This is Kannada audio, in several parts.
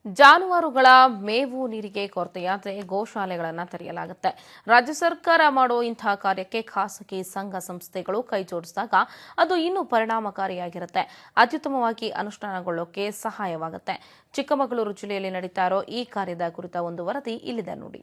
ಜಾನುವಾರುಗಳ ಮೇವು ನೀರಿಗೆ ಕೊರತೆಯಾದರೆ ಗೋಶಾಲೆಗಳನ್ನು ತೆರೆಯಲಾಗುತ್ತೆ. ರಾಜ್ಯ ಸರ್ಕಾರ ಮಾಡೋ ಇಂತಹ ಕಾರ್ಯಕ್ಕೆ ಖಾಸಗಿ ಸಂಘ ಸಂಸ್ಥೆಗಳು ಕೈಜೋಡಿಸಿದಾಗ ಅದು ಇನ್ನೂ ಪರಿಣಾಮಕಾರಿಯಾಗಿರುತ್ತೆ, ಅತ್ಯುತ್ತಮವಾಗಿ ಅನುಷ್ಠಾನಗೊಳ್ಳೋಕೆ ಸಹಾಯವಾಗುತ್ತೆ. ಚಿಕ್ಕಮಗಳೂರು ಜಿಲ್ಲೆಯಲ್ಲಿ ನಡೀತಾ ಇರೋ ಈ ಕಾರ್ಯದ ಕುರಿತ ಒಂದು ವರದಿ ಇಲ್ಲಿದೆ ನೋಡಿ.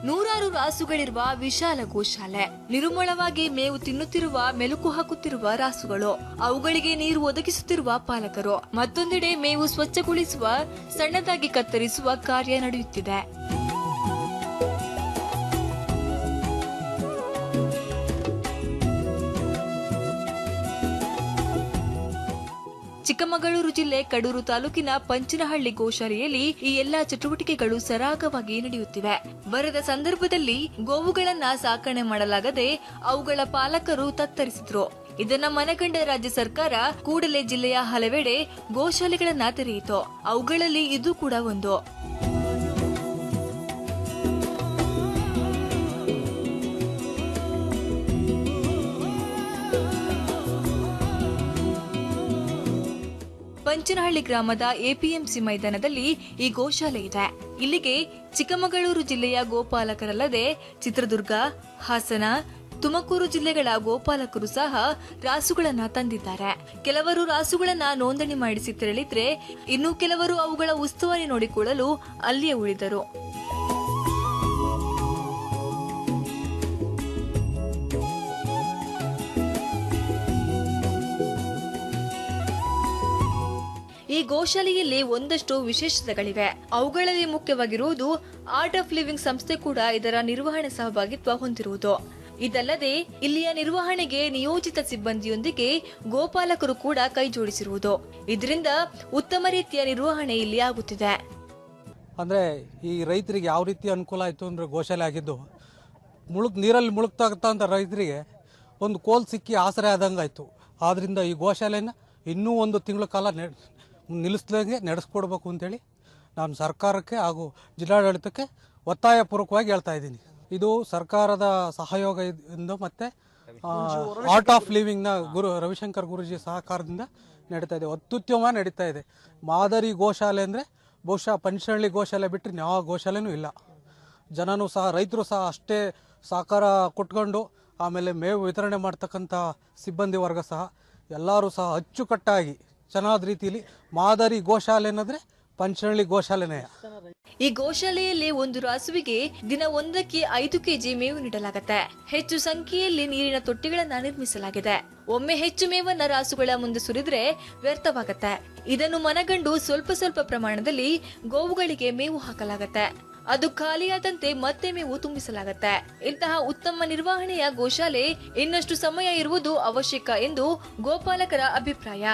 ನೂರಾರು ರಾಸುಗಳಿರುವ ವಿಶಾಲ ಗೋಶಾಲೆ, ನಿರ್ಮಲವಾಗಿ ಮೇವು ತಿನ್ನುತ್ತಿರುವ, ಮೆಲುಕು ಹಾಕುತ್ತಿರುವ ರಾಸುಗಳು, ಅವುಗಳಿಗೆ ನೀರು ಒದಗಿಸುತ್ತಿರುವ ಪಾಲಕರು, ಮತ್ತೊಂದೆಡೆ ಮೇವು ಸ್ವಚ್ಛಗೊಳಿಸುವ, ಸಣ್ಣದಾಗಿ ಕತ್ತರಿಸುವ ಕಾರ್ಯ ನಡೆಯುತ್ತಿದೆ. ಚಿಕ್ಕಮಗಳೂರು ಜಿಲ್ಲೆ ಕಡೂರು ತಾಲೂಕಿನ ಪಂಚನಹಳ್ಳಿ ಗೋಶಾಲೆಯಲ್ಲಿ ಈ ಎಲ್ಲಾ ಚಟುವಟಿಕೆಗಳು ಸರಾಗವಾಗಿ ನಡೆಯುತ್ತಿವೆ. ಬರದ ಸಂದರ್ಭದಲ್ಲಿ ಗೋವುಗಳನ್ನ ಸಾಕಣೆ ಮಾಡಲಾಗದೆ ಅವುಗಳ ಪಾಲಕರು ತತ್ತರಿಸಿದ್ರು. ಇದನ್ನ ಮನಗಂಡ ರಾಜ್ಯ ಸರ್ಕಾರ ಕೂಡಲೇ ಜಿಲ್ಲೆಯ ಹಲವೆಡೆ ಗೋಶಾಲೆಗಳನ್ನ ತೆರೆಯಿತು. ಅವುಗಳಲ್ಲಿ ಇದು ಕೂಡ ಒಂದು. ಪಂಚನಹಳ್ಳಿ ಗ್ರಾಮದ ಎಪಿಎಂಸಿ ಮೈದಾನದಲ್ಲಿ ಈ ಗೋಶಾಲೆ ಇದೆ. ಇಲ್ಲಿಗೆ ಚಿಕ್ಕಮಗಳೂರು ಜಿಲ್ಲೆಯ ಗೋಪಾಲಕರಲ್ಲದೆ ಚಿತ್ರದುರ್ಗ, ಹಾಸನ, ತುಮಕೂರು ಜಿಲ್ಲೆಗಳ ಗೋಪಾಲಕರು ಸಹ ರಾಸುಗಳನ್ನ ತಂದಿದ್ದಾರೆ. ಕೆಲವರು ರಾಸುಗಳನ್ನ ನೋಂದಣಿ ಮಾಡಿಸಿ ತೆರಳಿದ್ರೆ, ಇನ್ನು ಕೆಲವರು ಅವುಗಳ ಉಸ್ತುವಾರಿ ನೋಡಿಕೊಳ್ಳಲು ಅಲ್ಲಿಯೇ ಉಳಿದರು. ಈ ಗೋಶಾಲೆಯಲ್ಲಿ ಒಂದಷ್ಟು ವಿಶೇಷತೆಗಳಿವೆ. ಅವುಗಳಲ್ಲಿ ಮುಖ್ಯವಾಗಿರುವುದು ಆರ್ಟ್ ಆಫ್ ಲಿವಿಂಗ್ ಸಂಸ್ಥೆ ಕೂಡ ಇದರ ನಿರ್ವಹಣೆ ಸಹಭಾಗಿತ್ವ ಹೊಂದಿರುವುದು. ಇದಲ್ಲದೆ ಇಲ್ಲಿಯ ನಿರ್ವಹಣೆಗೆ ನಿಯೋಜಿತ ಸಿಬ್ಬಂದಿಯೊಂದಿಗೆ ಗೋಪಾಲಕರು ಕೂಡ ಕೈ ಜೋಡಿಸಿರುವುದು. ಇದರಿಂದ ಉತ್ತಮ ರೀತಿಯ ನಿರ್ವಹಣೆ ಇಲ್ಲಿ ಆಗುತ್ತಿದೆ. ಅಂದ್ರೆ ಈ ರೈತರಿಗೆ ಯಾವ ರೀತಿ ಅನುಕೂಲ ಆಯ್ತು ಅಂದ್ರೆ, ಗೋಶಾಲೆ ಆಗಿದ್ದು ನೀರಲ್ಲಿ ಮುಳುಗ್ತಾ ರೈತರಿಗೆ ಒಂದು ಕೋಲ್ ಸಿಕ್ಕಿ ಆಸರೆ ಆದಂಗಾಯ್ತು. ಆದ್ರಿಂದ ಈ ಗೋಶಾಲೆನ ಇನ್ನೂ 1 ತಿಂಗಳ ಕಾಲ ನಿಲ್ಲಿಸ್ದಂಗೆ ನಡೆಸ್ಕೊಡ್ಬೇಕು ಅಂತೇಳಿ ನಾನು ಸರ್ಕಾರಕ್ಕೆ ಹಾಗೂ ಜಿಲ್ಲಾಡಳಿತಕ್ಕೆ ಒತ್ತಾಯಪೂರ್ವಕವಾಗಿ ಹೇಳ್ತಾ ಇದ್ದೀನಿ. ಇದು ಸರ್ಕಾರದ ಸಹಯೋಗದಿಂದ ಮತ್ತೆ ಆರ್ಟ್ ಆಫ್ ಲಿವಿಂಗ್ನ ರವಿಶಂಕರ್ ಗುರೂಜಿ ಸಹಕಾರದಿಂದ ನಡೀತಾ ಇದೆ. ಅತ್ಯುತ್ತಮ ನಡೀತಾ ಇದೆ. ಮಾದರಿ ಗೋಶಾಲೆ ಅಂದರೆ ಬಹುಶಃ ಪಂಚನಹಳ್ಳಿ ಗೋಶಾಲೆ ಬಿಟ್ಟರೆ ಯಾವ ಗೋಶಾಲೆನೂ ಇಲ್ಲ. ಜನನೂ ಸಹ, ರೈತರು ಸಹ ಅಷ್ಟೇ ಸಹಕಾರ ಕೊಟ್ಕೊಂಡು, ಆಮೇಲೆ ಮೇವು ವಿತರಣೆ ಮಾಡ್ತಕ್ಕಂಥ ಸಿಬ್ಬಂದಿ ವರ್ಗ ಸಹ ಎಲ್ಲರೂ ಸಹ ಅಚ್ಚುಕಟ್ಟಾಗಿ ಚೆನ್ನಾದ ರೀತಿಯಲ್ಲಿ ಮಾದರಿ ಗೋಶಾಲೆ ಅನ್ನೋದ್ರೆ ಪಂಚನಹಳ್ಳಿ ಗೋಶಾಲೆನೇ. ಈ ಗೋಶಾಲೆಯಲ್ಲಿ ಒಂದು ರಾಸುವಿಗೆ ದಿನ 1ಕ್ಕೆ 5 ಕೆಜಿ ಮೇವು ನೀಡಲಾಗುತ್ತೆ. ಹೆಚ್ಚು ಸಂಖ್ಯೆಯಲ್ಲಿ ನೀರಿನ ತೊಟ್ಟಿಗಳನ್ನ ನಿರ್ಮಿಸಲಾಗಿದೆ. ಒಮ್ಮೆ ಹೆಚ್ಚು ಮೇವನ್ನ ರಾಸುಗಳ ಮುಂದೆ ಸುರಿದ್ರೆ ವ್ಯರ್ಥವಾಗುತ್ತೆ. ಇದನ್ನು ಮನಗಂಡು ಸ್ವಲ್ಪ ಪ್ರಮಾಣದಲ್ಲಿ ಗೋವುಗಳಿಗೆ ಮೇವು ಹಾಕಲಾಗುತ್ತೆ. ಅದು ಖಾಲಿಯಾದಂತೆ ಮತ್ತೆ ಮೇವು ತುಂಬಿಸಲಾಗುತ್ತೆ. ಇಂತಹ ಉತ್ತಮ ನಿರ್ವಹಣೆಯ ಗೋಶಾಲೆ ಇನ್ನಷ್ಟು ಸಮಯ ಇರುವುದು ಅವಶ್ಯಕ ಎಂದು ಗೋಪಾಲಕರ ಅಭಿಪ್ರಾಯ.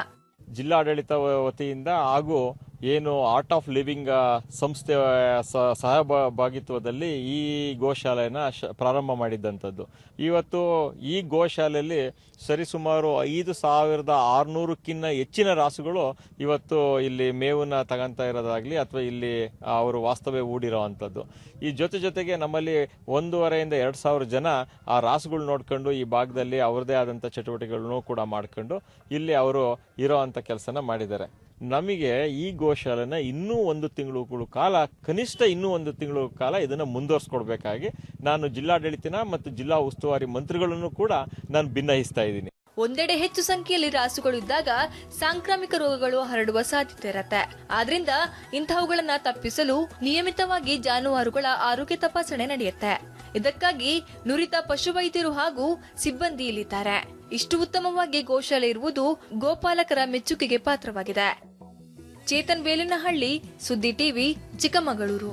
ಜಿಲ್ಲಾಡಳಿತ ವತಿಯಿಂದ ಹಾಗೂ ಏನು ಆರ್ಟ್ ಆಫ್ ಲಿವಿಂಗ್ ಸಂಸ್ಥೆ ಸಹಭಾಗಿತ್ವದಲ್ಲಿ ಈ ಗೋಶಾಲೆನ ಪ್ರಾರಂಭ ಮಾಡಿದ್ದಂಥದ್ದು. ಇವತ್ತು ಈ ಗೋಶಾಲೆಯಲ್ಲಿ ಸರಿಸುಮಾರು 5,600ಕ್ಕಿಂತ ಹೆಚ್ಚಿನ ರಾಸುಗಳು ಇವತ್ತು ಇಲ್ಲಿ ಮೇವನ್ನ ತಗೊಂತ ಇರೋದಾಗ್ಲಿ ಅಥವಾ ಇಲ್ಲಿ ಅವರು ವಾಸ್ತವ್ಯ ಹೂಡಿರೋ ಅಂಥದ್ದು. ಈ ಜೊತೆಗೆ ನಮ್ಮಲ್ಲಿ 1,500ರಿಂದ 2,000 ಜನ ಆ ರಾಸುಗಳು ನೋಡ್ಕೊಂಡು ಈ ಭಾಗದಲ್ಲಿ ಅವ್ರದೇ ಆದಂಥ ಚಟುವಟಿಕೆಗಳನ್ನು ಕೂಡ ಮಾಡ್ಕೊಂಡು ಇಲ್ಲಿ ಅವರು ಇರೋ ಅಂಥ ಕೆಲಸನ ಮಾಡಿದ್ದಾರೆ. ನಮಗೆ ಈ ಗೋಶಾಲೆನ ಇನ್ನೂ 1 ತಿಂಗಳು ಕಾಲ, ಕನಿಷ್ಠ ಇನ್ನೂ 1 ತಿಂಗಳು ಕಾಲ ಇದನ್ನು ಮುಂದುವರಿಸ್ಕೊಡ್ಬೇಕಾಗಿ ನಾನು ಜಿಲ್ಲಾಡಳಿತ ಮತ್ತು ಜಿಲ್ಲಾ ಉಸ್ತುವಾರಿ ಮಂತ್ರಿಗಳನ್ನು ಕೂಡ ನಾನು ಭಿನ್ನಹಿಸ್ತಾ ಇದ್ದೀನಿ. ಒಂದೆಡೆ ಹೆಚ್ಚು ಸಂಖ್ಯೆಯಲ್ಲಿ ರಾಸುಗಳು ಇದ್ದಾಗ ಸಾಂಕ್ರಾಮಿಕ ರೋಗಗಳು ಹರಡುವ ಸಾಧ್ಯತೆ ಇರುತ್ತೆ. ಆದ್ರಿಂದ ಇಂತಹವುಗಳನ್ನ ತಪ್ಪಿಸಲು ನಿಯಮಿತವಾಗಿ ಜಾನುವಾರುಗಳ ಆರೋಗ್ಯ ತಪಾಸಣೆ ನಡೆಯುತ್ತೆ. ಇದಕ್ಕಾಗಿ ನುರಿತ ಪಶುವೈದ್ಯರು ಹಾಗೂ ಸಿಬ್ಬಂದಿ ಇಲ್ಲಿದ್ದಾರೆ. ಇಷ್ಟು ಉತ್ತಮವಾಗಿ ಗೋಶಾಲೆ ಇರುವುದು ಗೋಪಾಲಕರ ಮೆಚ್ಚುಗೆಗೆ ಪಾತ್ರವಾಗಿದೆ. ಚೇತನ್ ಬೇಲಿನಹಳ್ಳಿ, ಸುದ್ದಿ ಟಿವಿ, ಚಿಕ್ಕಮಗಳೂರು.